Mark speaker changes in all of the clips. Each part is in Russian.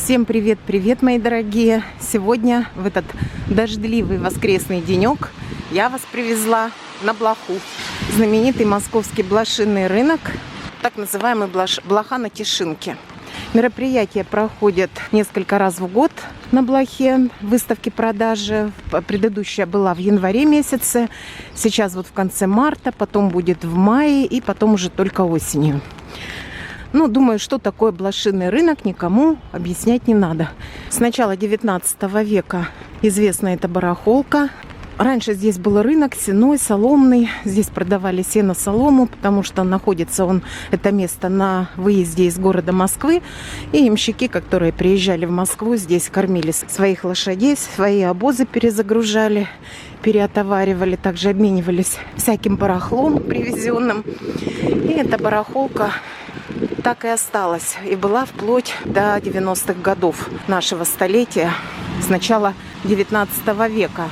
Speaker 1: Всем привет-привет, мои дорогие! Сегодня, в этот дождливый воскресный денек, я вас привезла на Блоху. Знаменитый московский блошиный рынок, так называемый Блоха на Тишинке. Мероприятия проходят несколько раз в год на Блохе, выставки-продажи. Предыдущая была в январе месяце, сейчас вот в конце марта, потом будет в мае и потом уже только осенью. Ну, думаю, что такое блошиный рынок, никому объяснять не надо. С начала 19 века известна эта барахолка. Раньше здесь был рынок сеной, соломный. Здесь продавали сено, солому, потому что находится это место на выезде из города Москвы. И ямщики, которые приезжали в Москву, здесь кормили своих лошадей, свои обозы перезагружали, переотоваривали, также обменивались всяким барахлом привезенным. И эта барахолка так и осталась. И была вплоть до 90-х годов нашего столетия, с начала 19 века.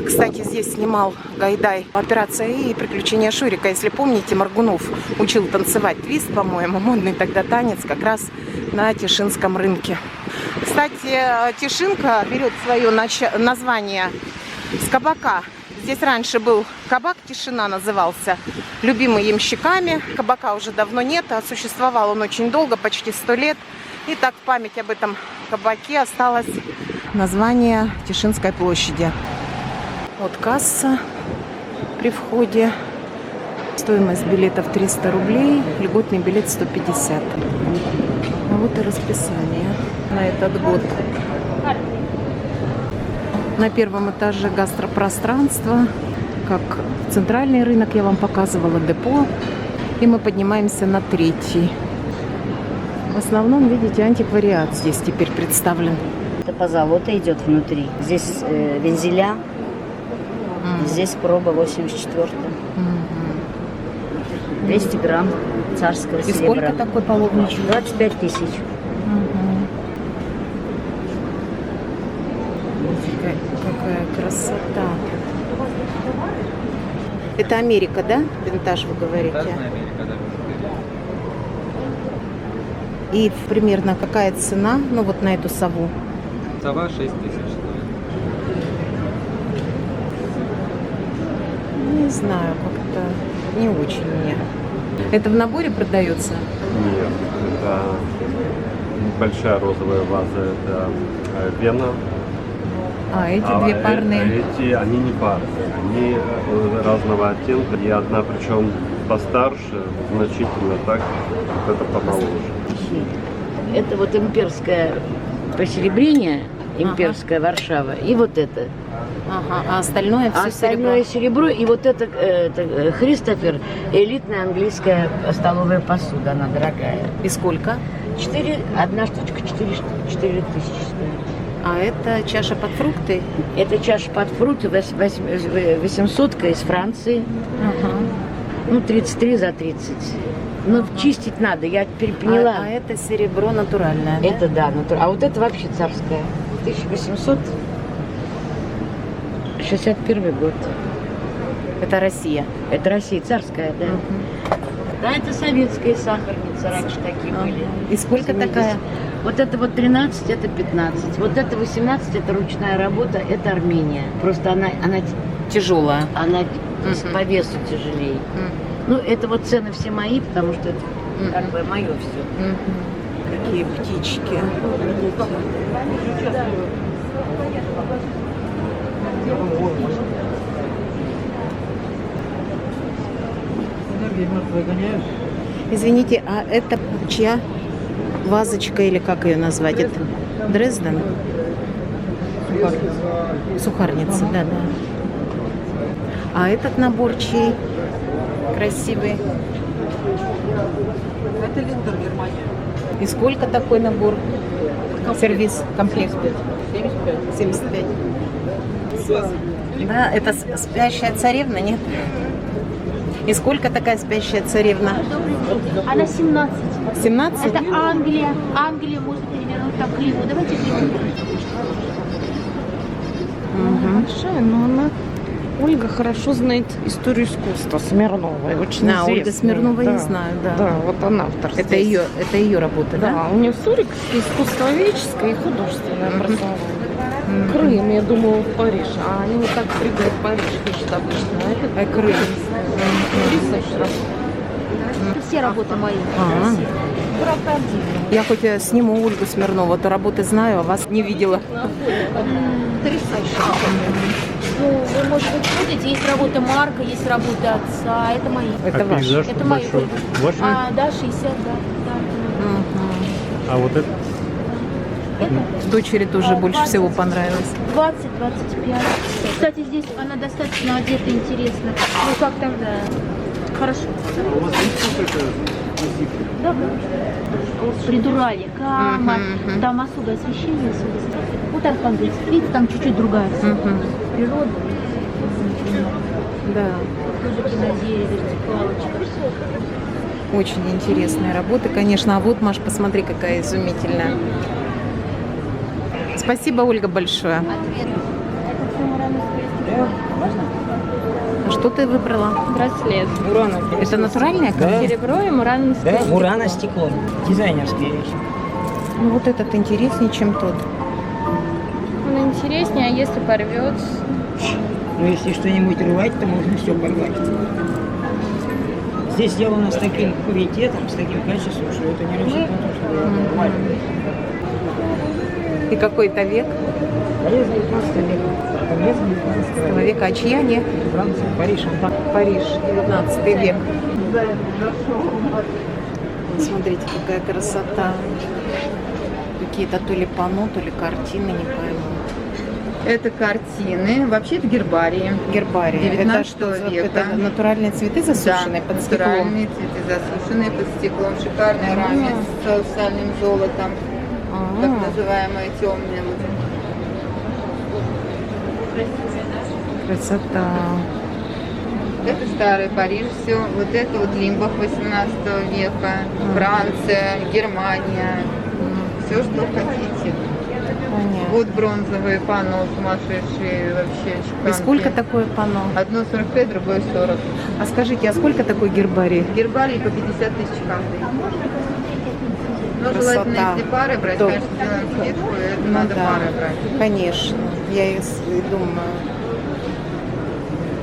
Speaker 1: Кстати, здесь снимал Гайдай «Операция И» и «Приключения Шурика». Если помните, Моргунов учил танцевать твист, по-моему, модный тогда танец как раз на Тишинском рынке. Кстати, Тишинка берет свое название с кабака. Здесь раньше был кабак, Тишина назывался, любимый ямщиками. Кабака уже давно нет, а существовал он очень долго, почти 100 лет. И так в память об этом кабаке осталось название Тишинской площади. Вот касса при входе. Стоимость билетов 300 рублей, льготный билет 150. А вот и расписание на этот год. На первом этаже гастропространство, как центральный рынок, я вам показывала, депо. И мы поднимаемся на третий. В основном, видите, антиквариат здесь теперь представлен.
Speaker 2: Это позолота идет внутри. Здесь вензеля, здесь проба 84-я. 200 грамм царского
Speaker 1: И
Speaker 2: серебра.
Speaker 1: сколько такой половничек?
Speaker 2: 25 тысяч.
Speaker 1: Какая красота. Это Америка, да? Винтаж, вы говорите?
Speaker 3: Америка, да.
Speaker 1: И примерно какая цена, ну вот на эту сову?
Speaker 3: Сова 6 тысяч стоит.
Speaker 1: Не знаю, как-то не очень мне. Это в наборе продается?
Speaker 4: Нет, это большая розовая ваза, это вена.
Speaker 1: А эти две парные?
Speaker 4: Эти, они не парные, они разного оттенка. И одна, причем постарше, значительно так, вот это помоложе.
Speaker 2: Это вот имперское посеребрение, имперская Варшава, и вот это.
Speaker 1: Ага, а остальное все
Speaker 2: Остальное серебро, и вот это Христофер, элитная английская столовая посуда, она дорогая.
Speaker 1: И сколько?
Speaker 2: Одна штучка 4 тысячи стоит.
Speaker 1: А это чаша под фрукты?
Speaker 2: Это чаша под фрукты 800 из Франции.
Speaker 1: Ага.
Speaker 2: Ну, 33 за 30. Ну, чистить надо, я теперь поняла.
Speaker 1: А это серебро натуральное, да?
Speaker 2: Это да, натуральное. А вот это вообще царское. 1861 год.
Speaker 1: Это Россия.
Speaker 2: Это Россия, царская, да. Да, это советская сахарница, раньше такие были.
Speaker 1: И сколько
Speaker 2: 70.
Speaker 1: такая?
Speaker 2: Вот это вот 13, это 15. Вот это 18, это ручная работа, это Армения. Просто она
Speaker 1: Тяжелая.
Speaker 2: по весу тяжелее. Ну, это вот цены все мои, потому что это как бы мое все.
Speaker 1: Какие птички. Извините, а это чья вазочка или как ее назвать? Это Дрезден? Сухарница, да. А этот набор чей? Красивый.
Speaker 5: Это Линдер, Германия.
Speaker 1: И сколько такой набор? Сервис, комплект? 75. Да, это спящая царевна, нет? И сколько такая спящая царевна?
Speaker 6: Она 17.
Speaker 1: 17?
Speaker 6: Это Англия. Англия может перевернуть там криву. Давайте криву.
Speaker 1: Большая, но она
Speaker 5: Ольга хорошо знает историю искусства Смирновой. Очень известная.
Speaker 1: Ольга Смирнова,
Speaker 5: да.
Speaker 1: я знаю, да.
Speaker 5: Да, вот она автор.
Speaker 1: Это ее работа, да?
Speaker 5: Да, у нее историческое, искусствоведческое и художественное образование. Крым, я думала, в Париж. А они вот так прыгают в Париж, пишут обычно. А это Крым. Рисовать.
Speaker 6: Все работы мои.
Speaker 1: Я хоть сниму Ольгу Смирнову, то работы знаю, а вас не видела.
Speaker 6: Ну, вы, может быть, смотрите, есть работа Марка, есть работы отца, это мои.
Speaker 1: Это ваш.
Speaker 7: пейзаж
Speaker 6: Это мои.
Speaker 7: большой. Ваши?
Speaker 6: Да, 60, да.
Speaker 7: А вот это?
Speaker 1: Дочери тоже больше всего понравилось.
Speaker 6: 20-25. Кстати, здесь она достаточно одета интересно. Ну, как там, да. Хорошо.
Speaker 7: У вас есть вот это?
Speaker 6: Да, да. Придурали. Кама. Там особое освещение. Вот так по-английски. Видите, там чуть-чуть другая природа.
Speaker 1: Да.
Speaker 6: Тоже на дереве, вертикалочка.
Speaker 1: Очень интересные работы, конечно. А вот, Маш, посмотри, какая изумительная. Спасибо, Ольга, большое. А что ты выбрала?
Speaker 8: Браслет.
Speaker 1: Это натуральная камень?
Speaker 8: Серебро и мурановый
Speaker 9: Да,
Speaker 8: стекло.
Speaker 9: Мурано стекло. Дизайнерские вещи.
Speaker 1: Ну вот этот интереснее, чем тот.
Speaker 8: Он интереснее, а если порвется?
Speaker 9: Но если что-нибудь рвать, то можно все порвать. Здесь сделано с таким пуритетом, с таким качеством, что это не режет на то, что рвать.
Speaker 1: И какой-то век?
Speaker 9: Конец 19 века. Конец 19 века.
Speaker 1: Века, а чья они?
Speaker 9: Франция, Париж, он там.
Speaker 1: Париж, 19 век. Смотрите, какая красота. Какие-то то ли панно, то ли картины, не пойму.
Speaker 10: Это картины, вообще это гербарии.
Speaker 1: Гербарий.
Speaker 10: 19
Speaker 1: Это что за-
Speaker 10: века.
Speaker 1: Это натуральные цветы засушенные
Speaker 10: Да,
Speaker 1: под стеклом?
Speaker 10: натуральные цветы засушенные под стеклом, шикарная раме с сальным золотом, так называемые темные.
Speaker 1: Красота.
Speaker 10: Это старый Париж, все. Вот это вот Лимбах 18 века, Франция, Германия, все, что хотите.
Speaker 1: Понятно.
Speaker 10: Вот бронзовые панно сумасшедшие, вообще шикарные.
Speaker 1: И сколько такое панно?
Speaker 10: Одно 45, другое 40.
Speaker 1: А скажите, а сколько такой гербарий?
Speaker 10: Гербарий по 50 тысяч каждый. Ну,
Speaker 1: Красота.
Speaker 10: желательно, если пары брать,
Speaker 1: То-
Speaker 10: конечно, сделаем скидку, это
Speaker 1: Ну
Speaker 10: надо
Speaker 1: да,
Speaker 10: пары брать.
Speaker 1: конечно. Я и думаю.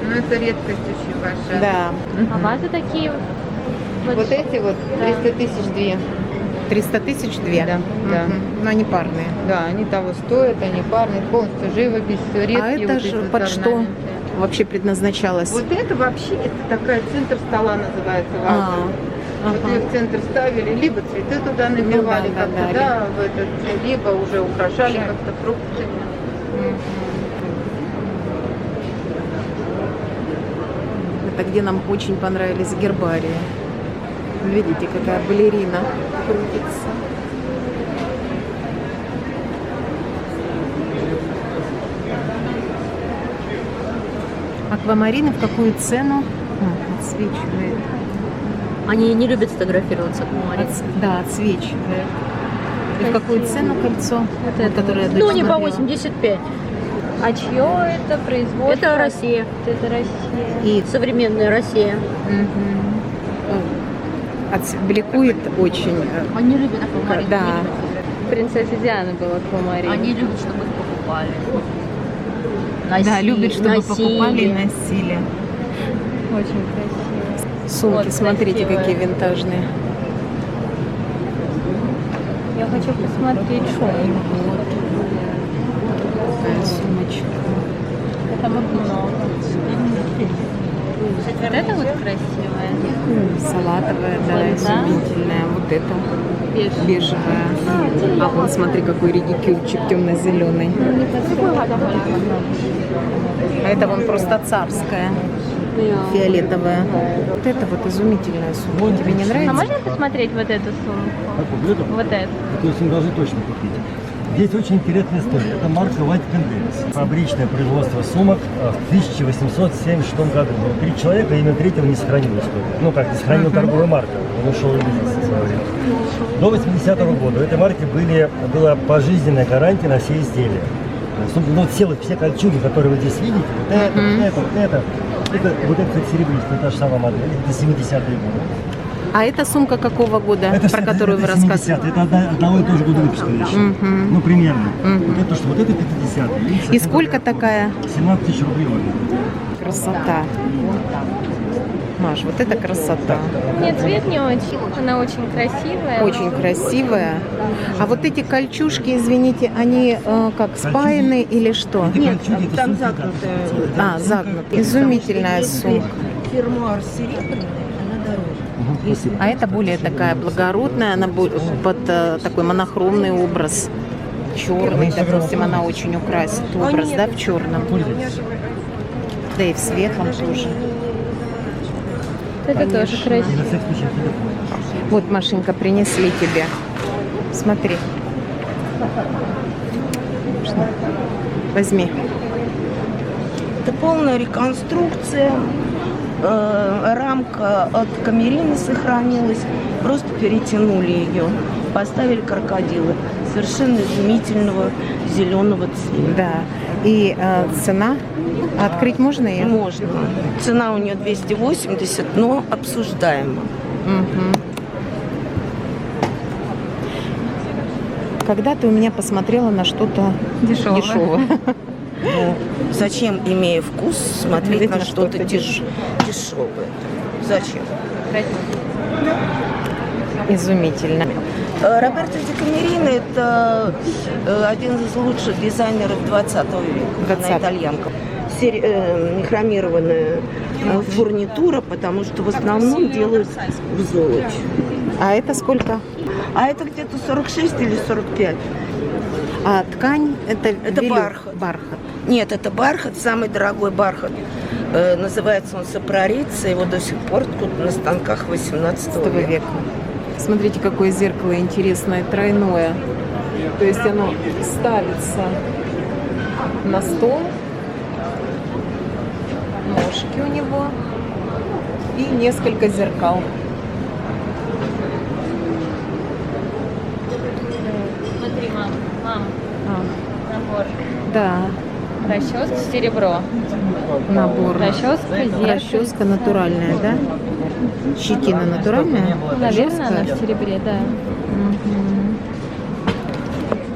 Speaker 10: Ну, это редкость очень большая.
Speaker 1: Да.
Speaker 8: А вазы такие
Speaker 10: Вот эти вот 300 тысяч две.
Speaker 1: 300 тысяч две?
Speaker 10: Да, да.
Speaker 1: Но они парные.
Speaker 10: Да, они того стоят, они парные, полностью живопись, все редкие.
Speaker 1: А это
Speaker 10: вот
Speaker 1: же
Speaker 10: эти
Speaker 1: под
Speaker 10: вот
Speaker 1: что
Speaker 10: орнаменты.
Speaker 1: вообще предназначалось?
Speaker 10: Вот это вообще, это такая центр стола называется ваза. Вот ее в центр ставили, либо цветы туда набивали,
Speaker 1: Ну да,
Speaker 10: как-то,
Speaker 1: да,
Speaker 10: да, в этот, либо уже украшали как-то фруктами.
Speaker 1: Это где нам очень понравились гербарии. Видите, какая балерина крутится. Аквамарины в какую цену? Отсвечивает.
Speaker 11: Они не любят фотографироваться в море.
Speaker 1: Да, отсвечивает. И в какую цену кольцо?
Speaker 11: Вот это
Speaker 1: которое я
Speaker 11: вот. Ну,
Speaker 1: дочь
Speaker 11: не по
Speaker 1: смотрела?
Speaker 11: 85.
Speaker 8: А чье это производство?
Speaker 11: Это Россия.
Speaker 8: Это Россия.
Speaker 1: И
Speaker 11: Современная Россия.
Speaker 1: бликует очень.
Speaker 11: Они любят аквамарин.
Speaker 1: Да.
Speaker 8: Принцесса Диана была аквамарин.
Speaker 11: Они любят, чтобы их покупали.
Speaker 1: Да, любят, чтобы
Speaker 11: носили.
Speaker 1: покупали и носили.
Speaker 8: Очень красиво.
Speaker 1: Сумки,
Speaker 8: Вот,
Speaker 1: смотрите,
Speaker 8: красивая.
Speaker 1: какие винтажные.
Speaker 8: Я хочу посмотреть шум.
Speaker 1: Такая сумочка.
Speaker 8: Это вот много. Вот это вот красивая.
Speaker 1: Салатовая, да,
Speaker 8: Вот, да?
Speaker 1: изумительная. Вот это
Speaker 8: Бежевая.
Speaker 1: бежевая. А вон, смотри, какой редикюльчик темно-зеленый. А это вон просто царская, фиолетовая. Вот это вот изумительная сумка. Тебе не
Speaker 8: А
Speaker 1: нравится?
Speaker 8: можно посмотреть вот эту сумку? Вот эту.
Speaker 7: То есть мы должны точно купить. Здесь очень интересная история. Это марка White Candiles. Фабричное производство сумок в 1876 году. Было 3 человека, именно третьего не сохранил историю. Ну как, не сохранил торговую марку. Он ушел из бизнеса в свое время. До 80-го года у этой марки была пожизненная гарантия на все изделия. Сумка, ну, все кольчуги, которые вы здесь видите, вот это, вот это, кстати, серебристая, та же самая модель, это 70-е годы.
Speaker 1: А эта сумка какого года,
Speaker 7: Это,
Speaker 1: про которую вы
Speaker 7: 70-е,
Speaker 1: рассказываете?
Speaker 7: это одного и того же года выпуска вещи. Ну, примерно. Вот это 50-е.
Speaker 1: И сколько такая?
Speaker 7: 17 тысяч рублей.
Speaker 1: Красота. Маш, вот это красота.
Speaker 8: Нет, цвет не очень. Она очень красивая.
Speaker 1: Очень красивая. А вот эти кольчужки, извините, они как спаяны или что?
Speaker 9: Нет, там загнутая.
Speaker 1: А, загнутые. Изумительная сумка.
Speaker 9: Фермуар серебряный, она дороже.
Speaker 1: А это более такая благородная, она под такой монохромный образ. Черный, допустим, она очень украсит образ, да, в черном. Да и в светлом тоже.
Speaker 8: Это тоже красиво.
Speaker 1: Вот, Машенька, принесли тебе. Смотри. Возьми.
Speaker 9: Это полная реконструкция. Рамка от камерины сохранилась. Просто перетянули ее. Поставили крокодилы. Совершенно изумительного зеленого цвета.
Speaker 1: Да. И цена? Открыть можно ее?
Speaker 9: Можно. Цена у нее 280, но обсуждаема.
Speaker 1: Когда ты у меня посмотрела на что-то дешевое?
Speaker 9: Ну, зачем, имея вкус, смотреть на что-то дешевое? Зачем?
Speaker 1: Изумительно.
Speaker 9: Роберто Ди Камерино – это один из лучших дизайнеров 20 века. Она итальянка. Хромированная фурнитура, потому что в основном делают в золоте.
Speaker 1: А это сколько?
Speaker 9: А это где-то 46 или 45.
Speaker 1: А ткань это
Speaker 9: бархат.
Speaker 1: Бархат.
Speaker 9: Нет, это бархат, самый дорогой бархат. Называется он сапрарица, его до сих пор тут на станках 18 века.
Speaker 1: Смотрите, какое зеркало интересное, тройное. То есть оно ставится на стол, ножки у него и несколько зеркал.
Speaker 8: Смотри, мам. Набор.
Speaker 1: Да.
Speaker 8: Расческа, серебро.
Speaker 1: Набор.
Speaker 8: Расческа,
Speaker 1: Расческа натуральная, да? Щетина натуральная?
Speaker 8: Наверное, она в серебре, да.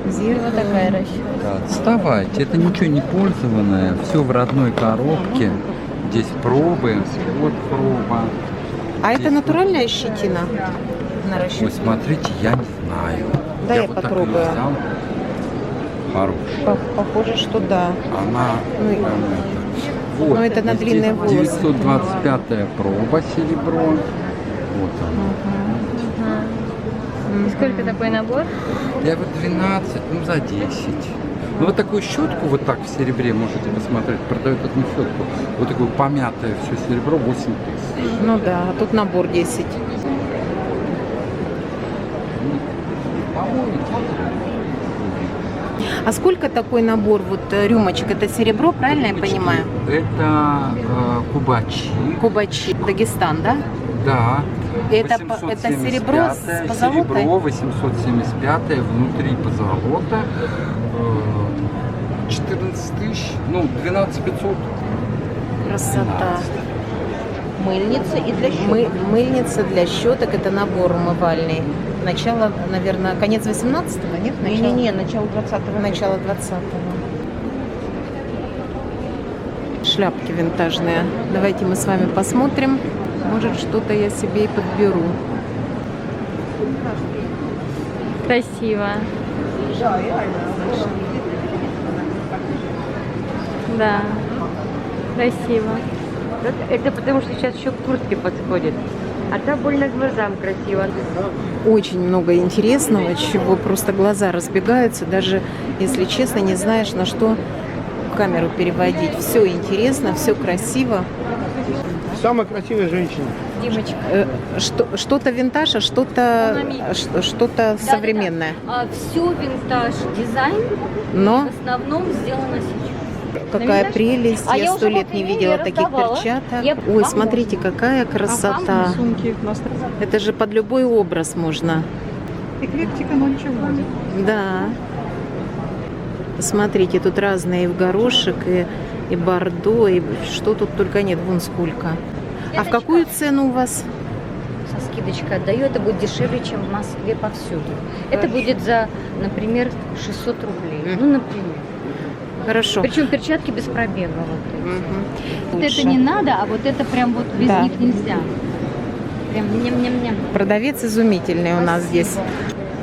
Speaker 1: Зеркало.
Speaker 8: Вот такая расческа.
Speaker 3: Вставайте, это ничего не пользованное, все в родной коробке. Здесь пробы, вот проба.
Speaker 1: А это натуральная щетина на расческу?
Speaker 3: Ой, смотрите, я не знаю.
Speaker 1: Да, я
Speaker 3: вот так
Speaker 1: попробую.
Speaker 3: её взял. Хорошая.
Speaker 1: Похоже, что да.
Speaker 3: Она...
Speaker 1: Ну,
Speaker 3: вот,
Speaker 1: это на
Speaker 3: здесь
Speaker 1: длинные волосы.
Speaker 3: 925-я проба серебро. Вот она.
Speaker 8: И сколько такой набор?
Speaker 3: Я вот 12, ну за 10. Ну вот такую щетку вот так в серебре можете посмотреть. Продают одну щетку. Вот такое помятое все серебро 8 тысяч.
Speaker 1: Ну да, а тут набор 10. А сколько такой набор вот рюмочек? Это серебро, правильно я понимаю?
Speaker 3: Это кубачи.
Speaker 1: Кубачи. Дагестан, да?
Speaker 3: Да.
Speaker 1: Это серебро с позолотой?
Speaker 3: Серебро 875, внутри позолота. 14 тысяч, ну 12 500.
Speaker 1: Красота.
Speaker 3: 12.
Speaker 9: Мыльница и для щеток.
Speaker 1: Мыльница для щеток, это набор умывальный. Начало, наверное, конец 18-го, нет?
Speaker 9: Не, начало 20-го.
Speaker 1: Начало 20-го. Шляпки винтажные. Давайте мы с вами посмотрим. Может, что-то я себе и подберу.
Speaker 8: Красиво. Да, красиво.
Speaker 2: Это потому что сейчас еще к куртке подходит. А там больно глазам красиво.
Speaker 1: Очень много интересного, чего просто глаза разбегаются. Даже, если честно, не знаешь, на что камеру переводить. Все интересно, все красиво.
Speaker 12: Самая красивая женщина.
Speaker 8: Димочка.
Speaker 1: Что-то винтаж, а что-то современное.
Speaker 11: Все винтаж дизайн,
Speaker 1: Но
Speaker 11: в основном сделано сейчас.
Speaker 1: какая прелесть.
Speaker 11: А
Speaker 1: я
Speaker 11: я
Speaker 1: 100
Speaker 11: уже
Speaker 1: лет
Speaker 11: вот
Speaker 1: не
Speaker 11: имею,
Speaker 1: видела
Speaker 11: я
Speaker 1: таких
Speaker 11: раздавала.
Speaker 1: перчаток. Ой, смотрите, какая красота. Это же под любой образ можно.
Speaker 5: Эклектика, но ничего.
Speaker 1: Да. Посмотрите, тут разные и в горошек, и бордо, и что тут только нет, вон сколько. А в какую цену у вас?
Speaker 11: Со скидочкой отдаю, это будет дешевле, чем в Москве повсюду. Это будет за, например, 600 рублей. Ну, например.
Speaker 1: Хорошо.
Speaker 11: Причем перчатки без пробега. Вот,
Speaker 6: Вот это не надо, а вот это прям вот без них нельзя.
Speaker 11: Прям ням-ням-ням.
Speaker 1: Продавец изумительный у нас здесь.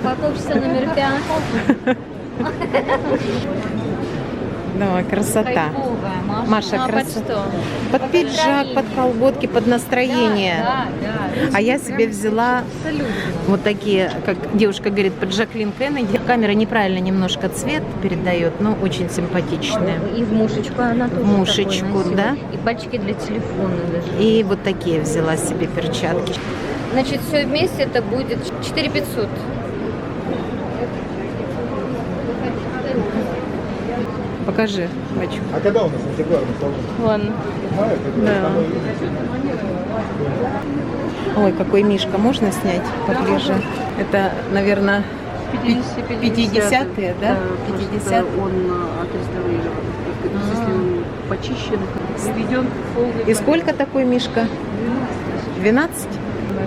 Speaker 11: Упаковщица номер 5.
Speaker 1: Давай, красота. Маша, красота. Под пиджак, под колготки, под настроение. А я себе взяла вот такие, как девушка говорит, под Жаклин Кеннеди. Камера неправильно немножко цвет передает, но очень симпатичные.
Speaker 11: И в мушечку она тоже
Speaker 1: Мушечку,
Speaker 11: такой носила.
Speaker 1: да?
Speaker 11: И пальчики для телефона даже.
Speaker 1: И вот такие взяла себе перчатки.
Speaker 11: Значит, все вместе это будет 4500.
Speaker 1: Покажи, бачу.
Speaker 12: А когда у нас антикварный салон?
Speaker 1: Вон.
Speaker 12: Мая,
Speaker 1: Да. Ой, какой мишка, можно снять поближе? Это, наверное, 50-е, да? 50-е.
Speaker 5: Он отреставрирован. Если он почищен, сведен полный.
Speaker 1: И сколько такой мишка? 12?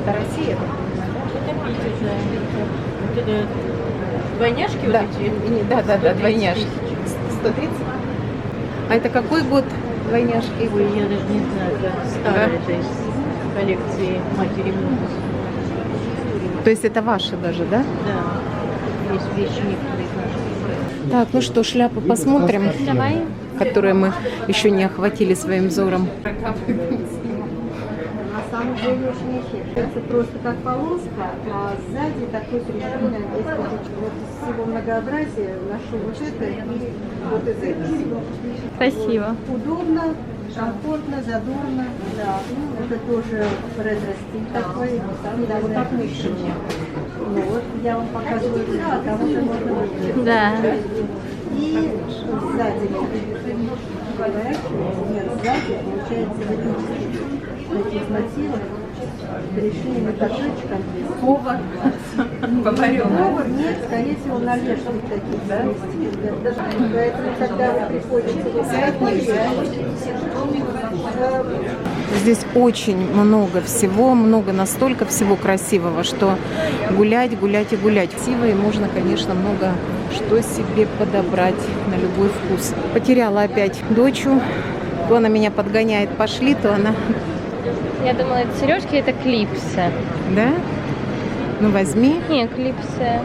Speaker 1: Это Россия.
Speaker 5: Двойняшки
Speaker 1: Да.
Speaker 5: вот эти?
Speaker 1: Да, двойняшки. 130? А это какой год двойняшки?
Speaker 5: Ой, я даже не знаю, это старое, это из коллекции матери Муз.
Speaker 1: То есть это ваши даже, да?
Speaker 5: Да. Есть вещи некоторые наши.
Speaker 1: Так, ну что, шляпу посмотрим,
Speaker 11: Давай.
Speaker 1: которые мы еще не охватили своим взором.
Speaker 13: На самом деле очень эффектно. Это просто как полоска, а сзади такой совершенно вот из всего многообразия ношу вот это и вот из этого.
Speaker 8: Спасибо.
Speaker 13: Удобно, комфортно, задорно. Да. Это тоже ретро-стиль такой. Да, вот так лучше. Ну вот я вам показываю, кого-то можно выглядеть.
Speaker 8: Да.
Speaker 13: И сзади поворачивается, сзади получается таких мотивов решили кошечком. Повар. Повар нет, скорее всего, норвежских таких, да? Поэтому, когда вы приходите, вы
Speaker 1: Здесь очень много всего, настолько всего красивого, что гулять, гулять и гулять. Красиво, и можно, конечно, много что себе подобрать на любой вкус. Потеряла опять дочу. То она меня подгоняет, пошли, то она...
Speaker 8: Я думала, это сережки, это клипсы.
Speaker 1: Да? Ну возьми.
Speaker 8: Не, клипсы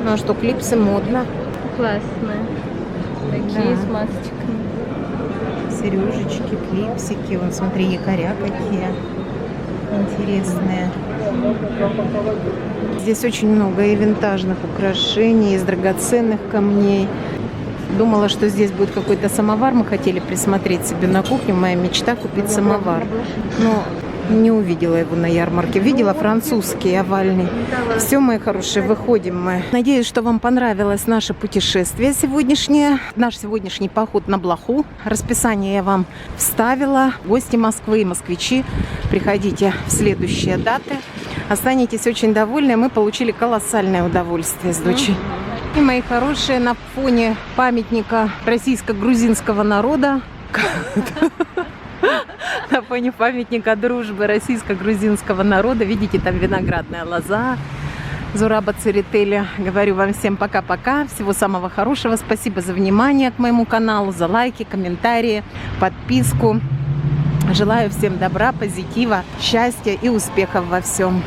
Speaker 1: Ну а что, клипсы модно.
Speaker 8: классные. Такие
Speaker 1: Да.
Speaker 8: с масочками.
Speaker 1: Сережечки, клипсики. Вот смотри, якоря какие интересные. Здесь очень много и винтажных украшений, из драгоценных камней. Думала, что здесь будет какой-то самовар. Мы хотели присмотреть себе на кухню. Моя мечта купить самовар. Но не увидела его на ярмарке. Видела французский, овальный. Все, мои хорошие, выходим мы. Надеюсь, что вам понравилось наше путешествие сегодняшнее. Наш сегодняшний поход на Блоху. Расписание я вам вставила. Гости Москвы и москвичи, приходите в следующие даты. Останетесь очень довольны. Мы получили колоссальное удовольствие с дочей. И, мои хорошие, на фоне памятника российско-грузинского народа, на фоне памятника дружбы российско-грузинского народа, видите, там виноградная лоза Зураба Церетели. Говорю вам всем пока-пока, всего самого хорошего. Спасибо за внимание к моему каналу, за лайки, комментарии, подписку. Желаю всем добра, позитива, счастья и успехов во всем.